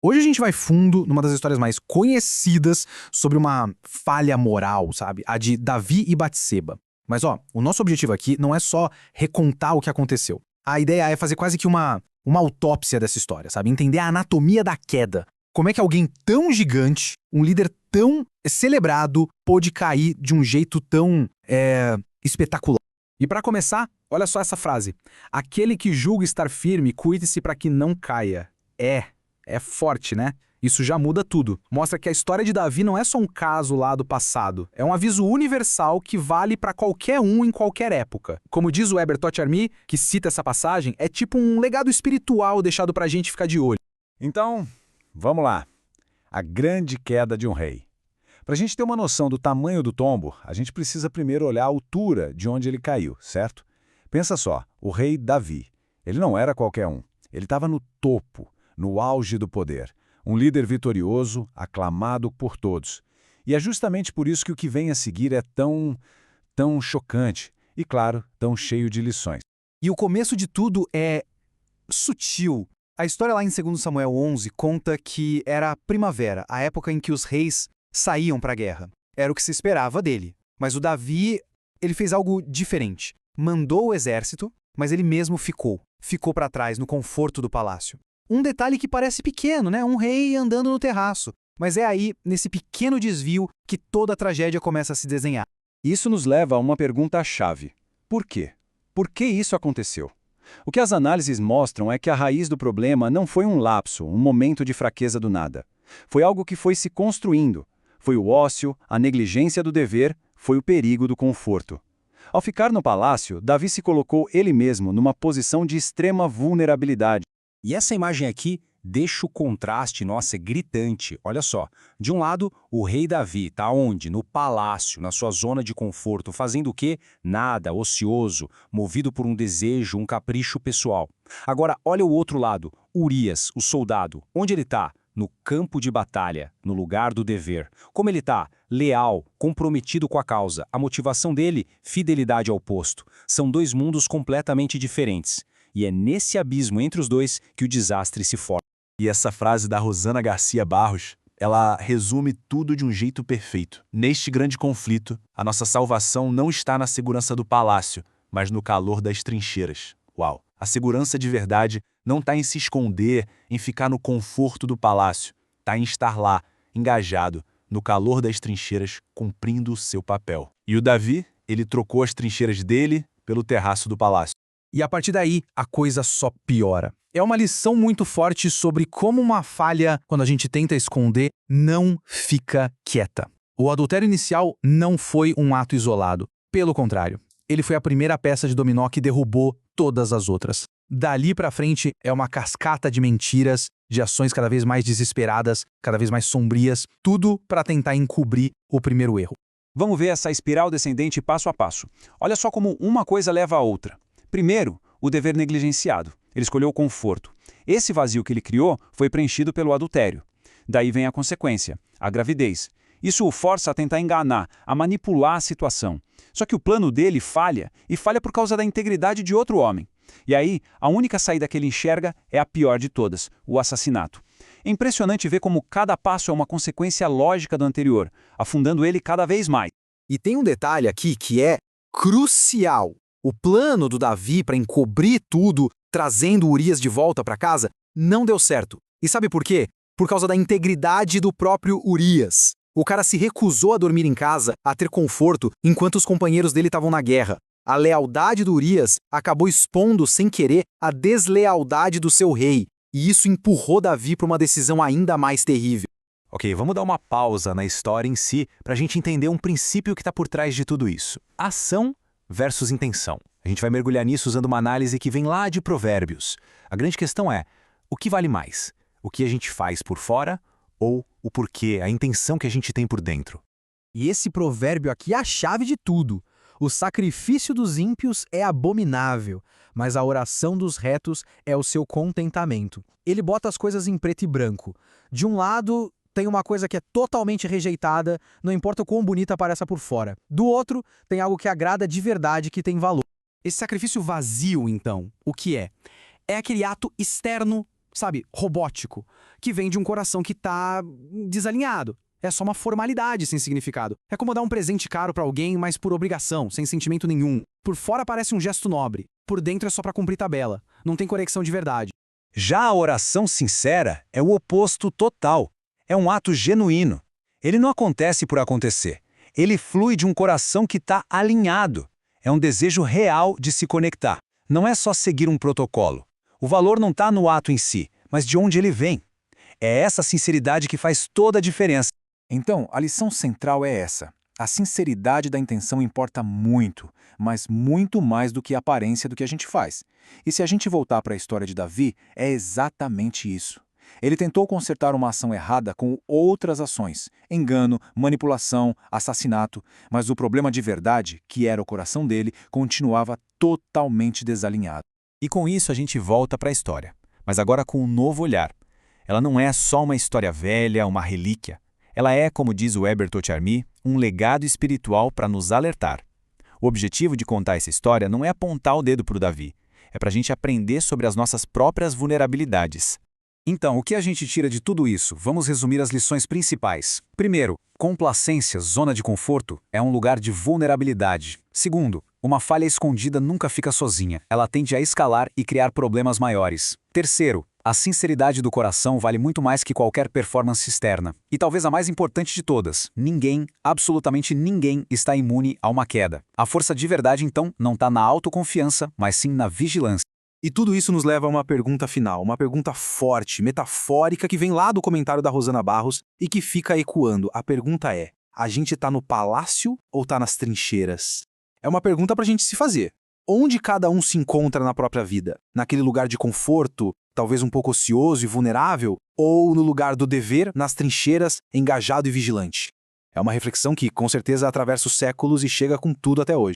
Hoje a gente vai fundo numa das histórias mais conhecidas sobre uma falha moral, sabe? A de Davi e Batseba. Mas ó, o nosso objetivo aqui não é só recontar o que aconteceu. A ideia é fazer quase que uma autópsia dessa história, sabe? Entender a anatomia da queda. Como é que alguém tão gigante, um líder tão celebrado, pôde cair de um jeito tão espetacular. E para começar, olha só essa frase. Aquele que julga estar firme, cuide-se para que não caia. É forte, né? Isso já muda tudo. Mostra que a história de Davi não é só um caso lá do passado. É um aviso universal que vale para qualquer um em qualquer época. Como diz o Herbert Army, que cita essa passagem, é tipo um legado espiritual deixado pra gente ficar de olho. Então, vamos lá. A grande queda de um rei. Para a gente ter uma noção do tamanho do tombo, a gente precisa primeiro olhar a altura de onde ele caiu, certo? Pensa só, o rei Davi. Ele não era qualquer um. Ele estava no topo, no auge do poder. Um líder vitorioso, aclamado por todos. E é justamente por isso que o que vem a seguir é tão chocante e, claro, tão cheio de lições. E o começo de tudo é sutil. A história lá em 2 Samuel 11 conta que era a primavera, a época em que os reis saíam para a guerra. Era o que se esperava dele. Mas o Davi, ele fez algo diferente. Mandou o exército, mas ele mesmo ficou. Ficou para trás, no conforto do palácio. Um detalhe que parece pequeno, né? Um rei andando no terraço. Mas é aí, nesse pequeno desvio, que toda a tragédia começa a se desenhar. Isso nos leva a uma pergunta-chave. Por quê? Por que isso aconteceu? O que as análises mostram é que a raiz do problema não foi um lapso, um momento de fraqueza do nada. Foi algo que foi se construindo. Foi o ócio, a negligência do dever, foi o perigo do conforto. Ao ficar no palácio, Davi se colocou ele mesmo numa posição de extrema vulnerabilidade. E essa imagem aqui deixa o contraste, nossa, é gritante. Olha só, de um lado, o rei Davi está onde? No palácio, na sua zona de conforto, fazendo o quê? Nada, ocioso, movido por um desejo, um capricho pessoal. Agora, olha o outro lado, Urias, o soldado. Onde ele está? No campo de batalha, no lugar do dever. Como ele está? Leal, comprometido com a causa. A motivação dele, fidelidade ao posto. São dois mundos completamente diferentes. E é nesse abismo entre os dois que o desastre se forma. E essa frase da Rosana Garcia Barros, ela resume tudo de um jeito perfeito. Neste grande conflito, a nossa salvação não está na segurança do palácio, mas no calor das trincheiras. Uau! A segurança de verdade não está em se esconder, em ficar no conforto do palácio. Está em estar lá, engajado, no calor das trincheiras, cumprindo o seu papel. E o Davi, ele trocou as trincheiras dele pelo terraço do palácio. E a partir daí, a coisa só piora. É uma lição muito forte sobre como uma falha, quando a gente tenta esconder, não fica quieta. O adultério inicial não foi um ato isolado. Pelo contrário, ele foi a primeira peça de dominó que derrubou todas as outras. Dali pra frente é uma cascata de mentiras, de ações cada vez mais desesperadas, cada vez mais sombrias, tudo para tentar encobrir o primeiro erro. Vamos ver essa espiral descendente passo a passo. Olha só como uma coisa leva a outra. Primeiro, o dever negligenciado. Ele escolheu o conforto. Esse vazio que ele criou foi preenchido pelo adultério. Daí vem a consequência, a gravidez. Isso o força a tentar enganar, a manipular a situação. Só que o plano dele falha, e falha por causa da integridade de outro homem. E aí, a única saída que ele enxerga é a pior de todas, o assassinato. É impressionante ver como cada passo é uma consequência lógica do anterior, afundando ele cada vez mais. E tem um detalhe aqui que é crucial. O plano do Davi para encobrir tudo, trazendo Urias de volta para casa, não deu certo. E sabe por quê? Por causa da integridade do próprio Urias. O cara se recusou a dormir em casa, a ter conforto, enquanto os companheiros dele estavam na guerra. A lealdade do Urias acabou expondo, sem querer, a deslealdade do seu rei. E isso empurrou Davi para uma decisão ainda mais terrível. Ok, vamos dar uma pausa na história em si para a gente entender um princípio que está por trás de tudo isso. Ação versus intenção. A gente vai mergulhar nisso usando uma análise que vem lá de Provérbios. A grande questão é, o que vale mais? O que a gente faz por fora ou o porquê, a intenção que a gente tem por dentro? E esse provérbio aqui é a chave de tudo. O sacrifício dos ímpios é abominável, mas a oração dos retos é o seu contentamento. Ele bota as coisas em preto e branco. De um lado, tem uma coisa que é totalmente rejeitada, não importa o quão bonita pareça por fora. Do outro, tem algo que agrada de verdade, que tem valor. Esse sacrifício vazio, então, o que é? É aquele ato externo, sabe, robótico, que vem de um coração que tá desalinhado. É só uma formalidade sem significado. É como dar um presente caro pra alguém, mas por obrigação, sem sentimento nenhum. Por fora parece um gesto nobre, por dentro é só pra cumprir tabela. Não tem conexão de verdade. Já a oração sincera é o oposto total. É um ato genuíno. Ele não acontece por acontecer. Ele flui de um coração que está alinhado. É um desejo real de se conectar. Não é só seguir um protocolo. O valor não está no ato em si, mas de onde ele vem. É essa sinceridade que faz toda a diferença. Então, a lição central é essa. A sinceridade da intenção importa muito, mas muito mais do que a aparência do que a gente faz. E se a gente voltar para a história de Davi, é exatamente isso. Ele tentou consertar uma ação errada com outras ações, engano, manipulação, assassinato, mas o problema de verdade, que era o coração dele, continuava totalmente desalinhado. E com isso a gente volta para a história, mas agora com um novo olhar. Ela não é só uma história velha, uma relíquia. Ela é, como diz o Herbert Ocharmy, um legado espiritual para nos alertar. O objetivo de contar essa história não é apontar o dedo para o Davi, é para a gente aprender sobre as nossas próprias vulnerabilidades. Então, o que a gente tira de tudo isso? Vamos resumir as lições principais. Primeiro, complacência, zona de conforto, é um lugar de vulnerabilidade. Segundo, uma falha escondida nunca fica sozinha, ela tende a escalar e criar problemas maiores. Terceiro, a sinceridade do coração vale muito mais que qualquer performance externa. E talvez a mais importante de todas, ninguém, absolutamente ninguém, está imune a uma queda. A força de verdade, então, não está na autoconfiança, mas sim na vigilância. E tudo isso nos leva a uma pergunta final, uma pergunta forte, metafórica, que vem lá do comentário da Rosana Barros e que fica ecoando. A pergunta é: a gente tá no palácio ou tá nas trincheiras? É uma pergunta pra gente se fazer. Onde cada um se encontra na própria vida? Naquele lugar de conforto, talvez um pouco ocioso e vulnerável? Ou no lugar do dever, nas trincheiras, engajado e vigilante? É uma reflexão que, com certeza, atravessa os séculos e chega com tudo até hoje.